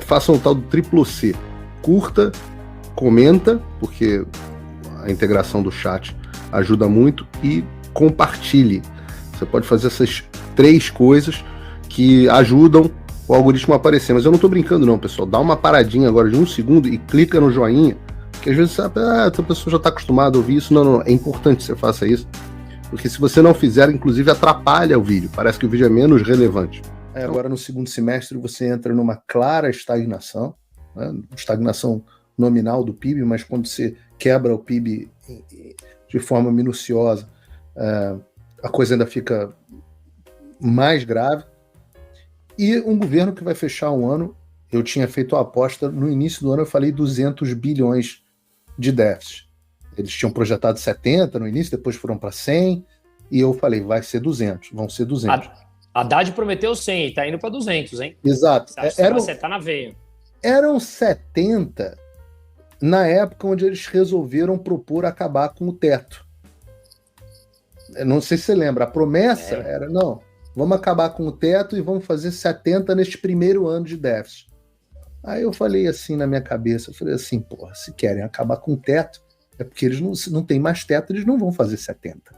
façam o tal do triplo C. Curta, comenta, porque a integração do chat ajuda muito, e compartilhe. Você pode fazer essas 3 coisas que ajudam o algoritmo a aparecer. Mas eu não estou brincando não, pessoal. Dá uma paradinha agora de 1 segundo e clica no joinha, porque às vezes essa pessoa já está acostumada a ouvir isso. Não, é importante que você faça isso, porque se você não fizer, inclusive atrapalha o vídeo. Parece que o vídeo é menos relevante. Agora no segundo semestre você entra numa clara estagnação, né? Estagnação nominal do PIB, mas quando você quebra o PIB de forma minuciosa, a coisa ainda fica mais grave. E um governo que vai fechar um ano, eu tinha feito a aposta, no início do ano eu falei 200 bilhões de déficit. Eles tinham projetado 70 no início, depois foram para 100, e eu falei, vai ser 200, vão ser 200. Haddad prometeu 100 e tá indo para 200, hein? Exato. Você vai acertar na veia. Eram 70 na época onde eles resolveram propor acabar com o teto. Eu não sei se você lembra, a promessa era, não, vamos acabar com o teto e vamos fazer 70 neste primeiro ano de déficit. Aí eu falei assim na minha cabeça, eu falei assim, porra, se querem acabar com o teto, é porque eles não têm mais teto, eles não vão fazer 70.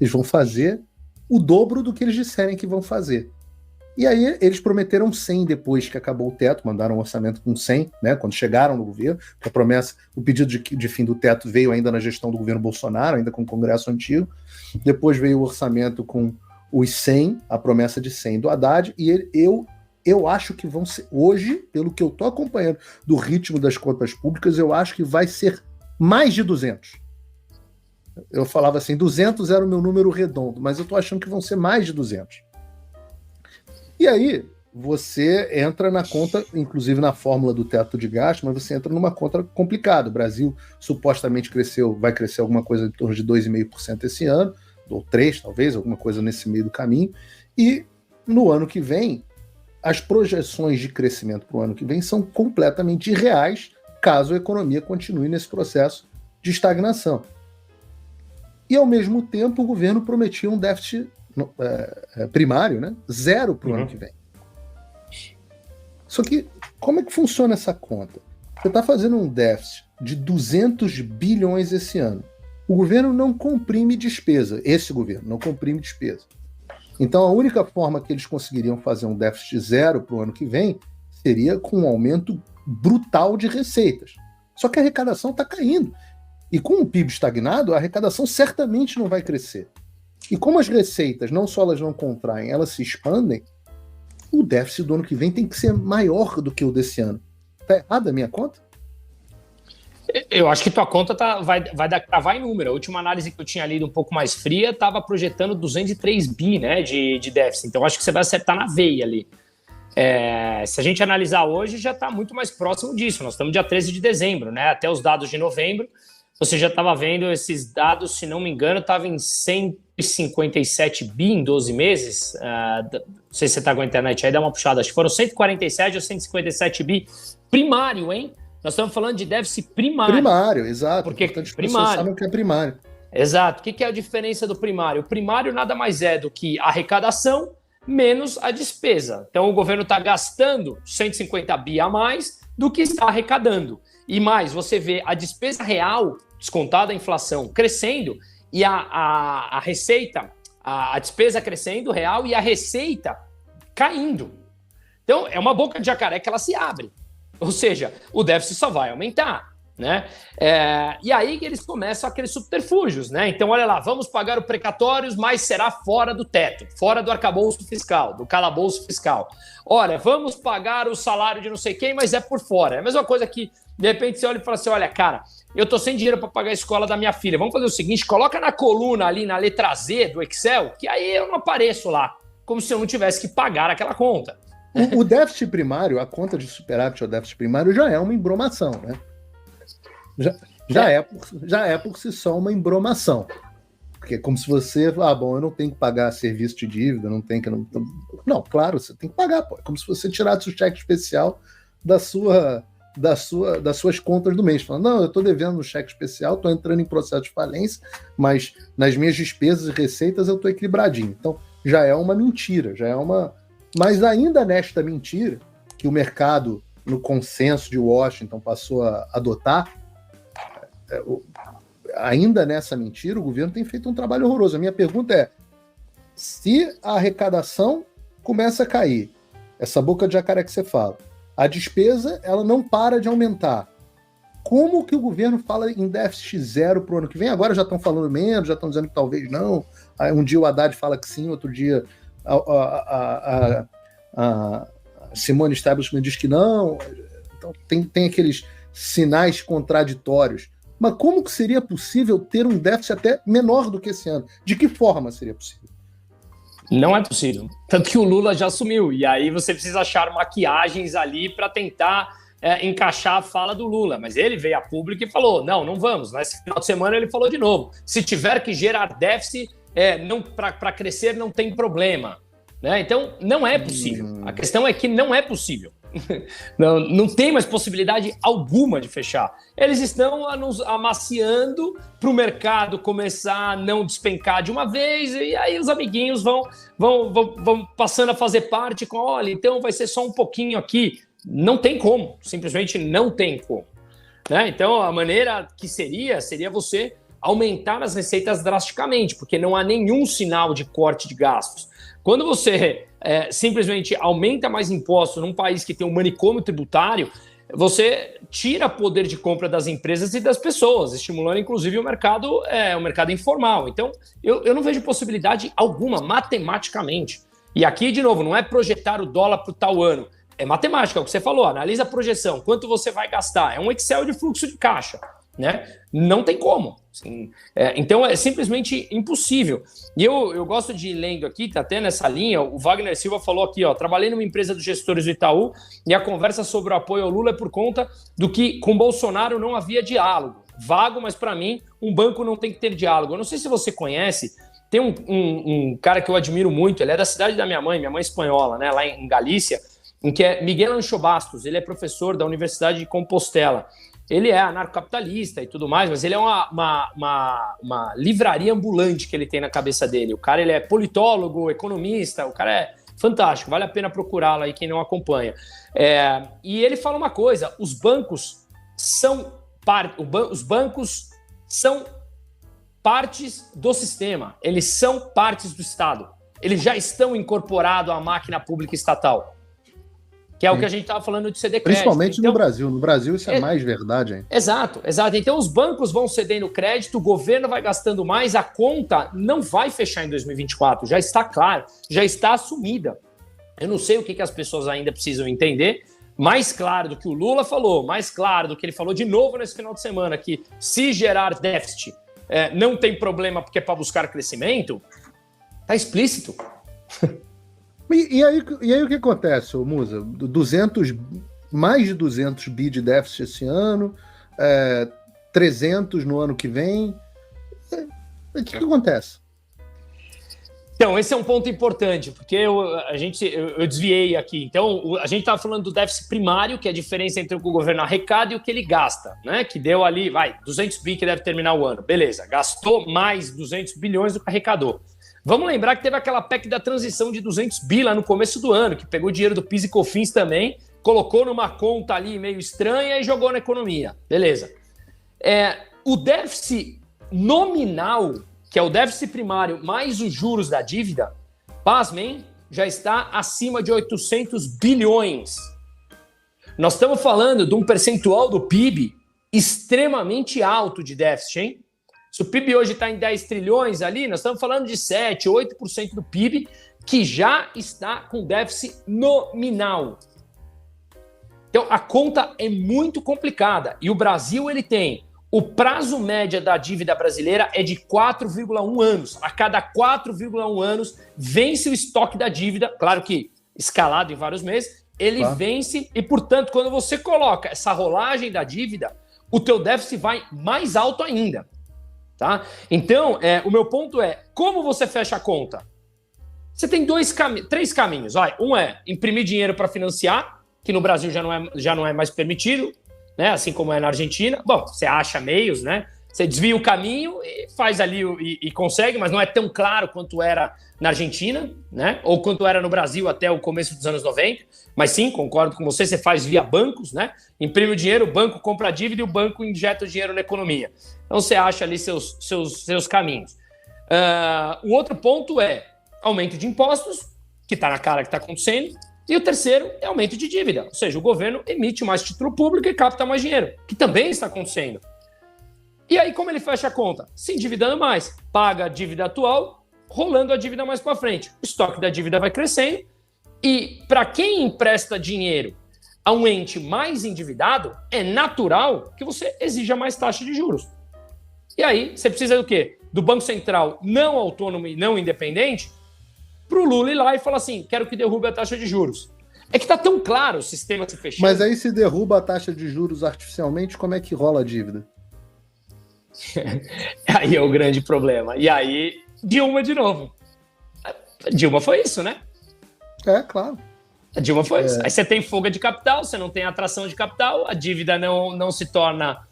Eles vão fazer o dobro do que eles disserem que vão fazer. E aí eles prometeram 100 depois que acabou o teto, mandaram um orçamento com 100, né, quando chegaram no governo, a promessa, o pedido de fim do teto veio ainda na gestão do governo Bolsonaro, ainda com o Congresso antigo, depois veio o orçamento com os 100, a promessa de 100 do Haddad, e eu acho que vão ser, hoje, pelo que eu estou acompanhando do ritmo das contas públicas, eu acho que vai ser mais de 200. Eu falava assim, 200 era o meu número redondo, mas eu estou achando que vão ser mais de 200. E aí, você entra na conta, inclusive na fórmula do teto de gasto, mas você entra numa conta complicada. O Brasil supostamente vai crescer alguma coisa em torno de 2,5% esse ano, ou 3%, talvez, alguma coisa nesse meio do caminho. E no ano que vem, as projeções de crescimento para o ano que vem são completamente irreais, caso a economia continue nesse processo de estagnação. E, ao mesmo tempo, o governo prometia um déficit primário, né? 0 para o ano que vem. Só que, como é que funciona essa conta? Você está fazendo um déficit de 200 bilhões esse ano. O governo não comprime despesa. Esse governo não comprime despesa. Então, a única forma que eles conseguiriam fazer um déficit 0 para o ano que vem seria com um aumento brutal de receitas. Só que a arrecadação está caindo. E com o PIB estagnado, a arrecadação certamente não vai crescer. E como as receitas, não só elas não contraem, elas se expandem, o déficit do ano que vem tem que ser maior do que o desse ano. Está errada a minha conta? Eu acho que tua conta vai em número. A última análise que eu tinha lido um pouco mais fria estava projetando 203 bi, né, de déficit. Então acho que você vai acertar na veia ali. Se a gente analisar hoje, já está muito mais próximo disso. Nós estamos dia 13 de dezembro, né? Até os dados de novembro, você já estava vendo esses dados, se não me engano, estava em 157 bi em 12 meses. Não sei se você está com a internet aí, dá uma puxada. Acho que foram 147 ou 157 bi primário, hein? Nós estamos falando de déficit primário. Primário, exato. Porque as pessoas sabem o que é primário. Exato. O que é a diferença do primário? O primário nada mais é do que a arrecadação menos a despesa. Então o governo está gastando 150 bi a mais do que está arrecadando. E mais, você vê a despesa real, descontada a inflação, crescendo, e a receita, a despesa crescendo real e a receita caindo. Então é uma boca de jacaré que ela se abre. Ou seja, o déficit só vai aumentar, né? E aí que eles começam aqueles subterfúgios, né? Então, olha lá, vamos pagar o precatórios, mas será fora do teto, fora do arcabouço fiscal, do calabouço fiscal. Olha, vamos pagar o salário de não sei quem, mas é por fora. É a mesma coisa que, de repente, você olha e fala assim, olha, cara, eu tô sem dinheiro para pagar a escola da minha filha. Vamos fazer o seguinte, coloca na coluna ali, na letra Z do Excel, que aí eu não apareço lá, como se eu não tivesse que pagar aquela conta. O déficit primário, a conta de superávit ao déficit primário já é uma embromação, né? Já é por si só uma embromação. Porque é como se você, eu não tenho que pagar serviço de dívida, não tem que... Não, claro, você tem que pagar, pô. É como se você tirasse o cheque especial das suas contas do mês. Falando, não, eu estou devendo no cheque especial, estou entrando em processo de falência, mas nas minhas despesas e receitas eu estou equilibradinho. Então, já é uma mentira, Mas ainda nesta mentira, que o mercado no consenso de Washington, passou a adotar, ainda nessa mentira, o governo tem feito um trabalho horroroso. A minha pergunta é, se a arrecadação começa a cair, essa boca de jacaré que você fala, a despesa ela não para de aumentar, como que o governo fala em déficit zero para o ano que vem? Agora já estão falando menos, já estão dizendo que talvez não. Um dia o Haddad fala que sim, outro dia a Simone Establishment diz que não. Então tem aqueles sinais contraditórios. Mas como que seria possível ter um déficit até menor do que esse ano? De que forma seria possível? Não é possível. Tanto que o Lula já assumiu. E aí você precisa achar maquiagens ali para tentar encaixar a fala do Lula. Mas ele veio a público e falou, não vamos. Nesse final de semana ele falou de novo. Se tiver que gerar déficit para crescer, não tem problema. Né? Então, não é possível. A questão é que não é possível. Não tem mais possibilidade alguma de fechar. Eles estão nos amaciando para o mercado começar a não despencar de uma vez, e aí os amiguinhos vão passando a fazer parte com, olha, então vai ser só um pouquinho aqui. Não tem como, simplesmente não tem como. Né? Então, a maneira que seria você aumentar as receitas drasticamente, porque não há nenhum sinal de corte de gastos. Quando você simplesmente aumenta mais impostos num país que tem um manicômio tributário, você tira poder de compra das empresas e das pessoas, estimulando inclusive o mercado informal. Então, eu não vejo possibilidade alguma, matematicamente. E aqui, de novo, não é projetar o dólar para o tal ano, é matemática, é o que você falou, analisa a projeção, quanto você vai gastar, é um Excel de fluxo de caixa. Né? Não tem como. Assim, então é simplesmente impossível. E eu gosto de ir lendo aqui, tá até nessa linha, o Wagner Silva falou aqui, trabalhei numa empresa dos gestores do Itaú e a conversa sobre o apoio ao Lula é por conta do que com Bolsonaro não havia diálogo. Vago, mas para mim, um banco não tem que ter diálogo. Eu não sei se você conhece, tem um cara que eu admiro muito, ele é da cidade da minha mãe espanhola, né, lá em Galícia, em que é Miguel Ancho Bastos, ele é professor da Universidade de Compostela. Ele é anarcocapitalista e tudo mais, mas ele é uma livraria ambulante que ele tem na cabeça dele. O cara ele é politólogo, economista, o cara é fantástico, vale a pena procurá-lo aí quem não acompanha. E ele fala uma coisa, os bancos são partes do sistema, eles são partes do Estado, eles já estão incorporados à máquina pública estatal. Que é o que a gente estava falando de ceder crédito. Principalmente então, no Brasil. No Brasil isso é mais verdade, hein? Exato. Então os bancos vão cedendo crédito, o governo vai gastando mais, a conta não vai fechar em 2024, já está claro, já está assumida. Eu não sei o que as pessoas ainda precisam entender, mais claro do que o Lula falou, mais claro do que ele falou de novo nesse final de semana, que se gerar déficit não tem problema porque é para buscar crescimento, está explícito. E aí o que acontece, Musa? Mais de 200 bi de déficit esse ano, 300 no ano que vem. O que acontece? Então, esse é um ponto importante, porque eu desviei aqui. Então, a gente estava falando do déficit primário, que é a diferença entre o que o governo arrecada e o que ele gasta, né? Que deu ali, 200 bi que deve terminar o ano. Beleza, gastou mais 200 bilhões do que arrecadou. Vamos lembrar que teve aquela PEC da transição de 200 bi lá no começo do ano, que pegou dinheiro do PIS e COFINS também, colocou numa conta ali meio estranha e jogou na economia. Beleza. O déficit nominal, que é o déficit primário mais os juros da dívida, pasmem, já está acima de 800 bilhões. Nós estamos falando de um percentual do PIB extremamente alto de déficit, hein? Se o PIB hoje está em 10 trilhões ali, nós estamos falando de 7, 8% do PIB que já está com déficit nominal. Então, a conta é muito complicada. E o Brasil, ele tem o prazo médio da dívida brasileira é de 4,1 anos. A cada 4,1 anos, vence o estoque da dívida. Claro que escalado em vários meses, ele vence. E, portanto, quando você coloca essa rolagem da dívida, o teu déficit vai mais alto ainda. Tá? Então, o meu ponto é, como você fecha a conta? Você tem três caminhos. Um é imprimir dinheiro para financiar, que no Brasil já não é mais permitido, né? Assim como é na Argentina. Bom, você acha meios, né? Você desvia o caminho e faz ali e consegue, mas não é tão claro quanto era na Argentina, né? Ou quanto era no Brasil até o começo dos anos 90. Mas sim, concordo com você faz via bancos, né? Imprime o dinheiro, o banco compra a dívida e o banco injeta o dinheiro na economia. Então você acha ali seus caminhos. O outro ponto é aumento de impostos, que está na cara que está acontecendo, e o terceiro é aumento de dívida, ou seja, o governo emite mais título público e capta mais dinheiro, que também está acontecendo. E aí, como ele fecha a conta? Se endividando mais, paga a dívida atual, rolando a dívida mais para frente. O estoque da dívida vai crescendo e, para quem empresta dinheiro a um ente mais endividado, é natural que você exija mais taxa de juros. E aí, você precisa do quê? Do Banco Central não autônomo e não independente, para o Lula ir lá e falar assim, quero que derrube a taxa de juros. É que está tão claro o sistema se fechando. Mas aí, se derruba a taxa de juros artificialmente, como é que rola a dívida? Aí é o grande problema. E aí, Dilma de novo. Dilma foi isso, né? É, claro. A Dilma foi isso. Aí você tem fuga de capital, você não tem atração de capital, a dívida não se torna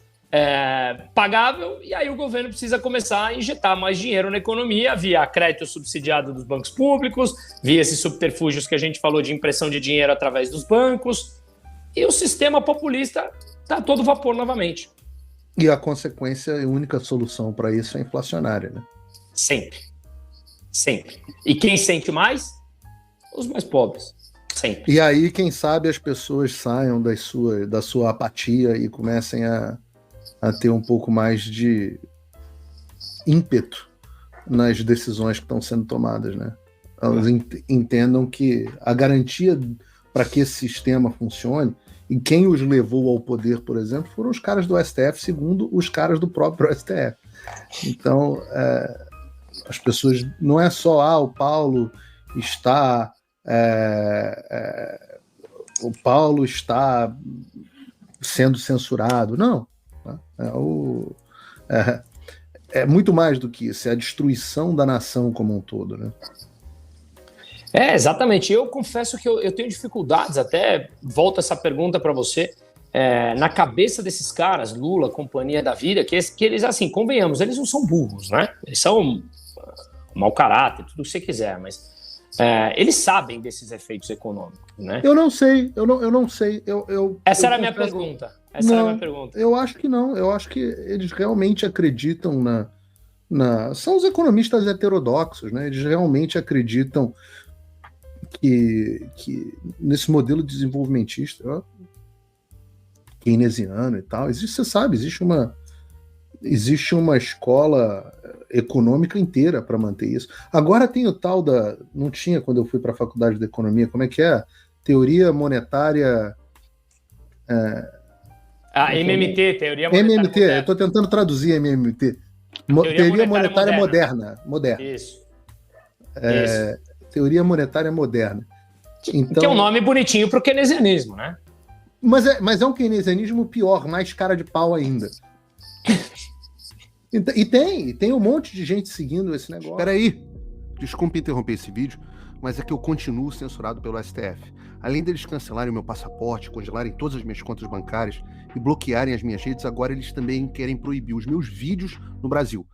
pagável, e aí o governo precisa começar a injetar mais dinheiro na economia via crédito subsidiado dos bancos públicos, via esses subterfúgios que a gente falou de impressão de dinheiro através dos bancos, e o sistema populista está a todo vapor novamente. E a consequência e a única solução para isso é inflacionária, né? Sempre. Sempre. E quem sente mais? Os mais pobres. Sempre. E aí, quem sabe, as pessoas saiam da sua apatia e comecem a ter um pouco mais de ímpeto nas decisões que estão sendo tomadas, né? Elas entendam que a garantia para que esse sistema funcione, e quem os levou ao poder, por exemplo, foram os caras do STF, segundo os caras do próprio STF. Então, as pessoas... Não é só, o Paulo está... o Paulo está sendo censurado. Não. É muito mais do que isso. É a destruição da nação como um todo, né? Exatamente. Eu confesso que eu tenho dificuldades, até volto essa pergunta para você, na cabeça desses caras, Lula, companhia da vida, que eles, assim, convenhamos, eles não são burros, né? Eles são mau caráter, tudo o que você quiser, mas eles sabem desses efeitos econômicos, né? Eu não sei, eu não sei. Essa era a minha pergunta. Era a minha pergunta. Eu acho que não. Eu acho que eles realmente acreditam são os economistas heterodoxos, né? Eles realmente acreditam que nesse modelo desenvolvimentista, keynesiano e tal, você sabe, existe uma escola econômica inteira para manter isso. Agora tem o tal não tinha quando eu fui para a faculdade de economia, como é que é? Teoria monetária... MMT, teoria monetária MMT, moderna. Eu estou tentando traduzir MMT. Teoria monetária moderna. Isso. Teoria monetária moderna. Então, que é um nome bonitinho para o keynesianismo, né? Mas é um keynesianismo pior, mais cara de pau ainda. E tem um monte de gente seguindo esse negócio. Peraí, desculpe interromper esse vídeo, mas é que eu continuo censurado pelo STF. Além deles cancelarem o meu passaporte, congelarem todas as minhas contas bancárias e bloquearem as minhas redes, agora eles também querem proibir os meus vídeos no Brasil.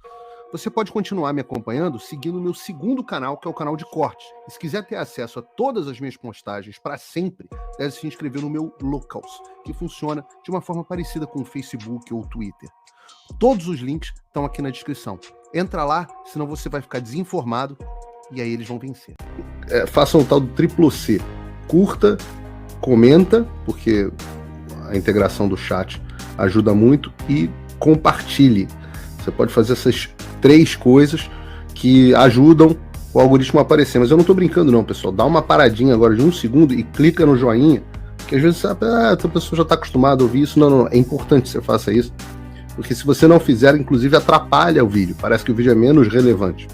Você pode continuar me acompanhando seguindo o meu segundo canal, que é o canal de cortes. E se quiser ter acesso a todas as minhas postagens para sempre, deve se inscrever no meu Locals, que funciona de uma forma parecida com o Facebook ou o Twitter. Todos os links estão aqui na descrição. Entra lá, senão você vai ficar desinformado e aí eles vão vencer. Façam o tal do triplo C. Curta, comenta, porque a integração do chat ajuda muito, e compartilhe. Você pode fazer essas 3 coisas que ajudam o algoritmo a aparecer. Mas eu não estou brincando não, pessoal. Dá uma paradinha agora de 1 segundo e clica no joinha, que às vezes sabe, a pessoa já está acostumada a ouvir isso. Não, é importante que você faça isso, porque se você não fizer, inclusive atrapalha o vídeo. Parece que o vídeo é menos relevante.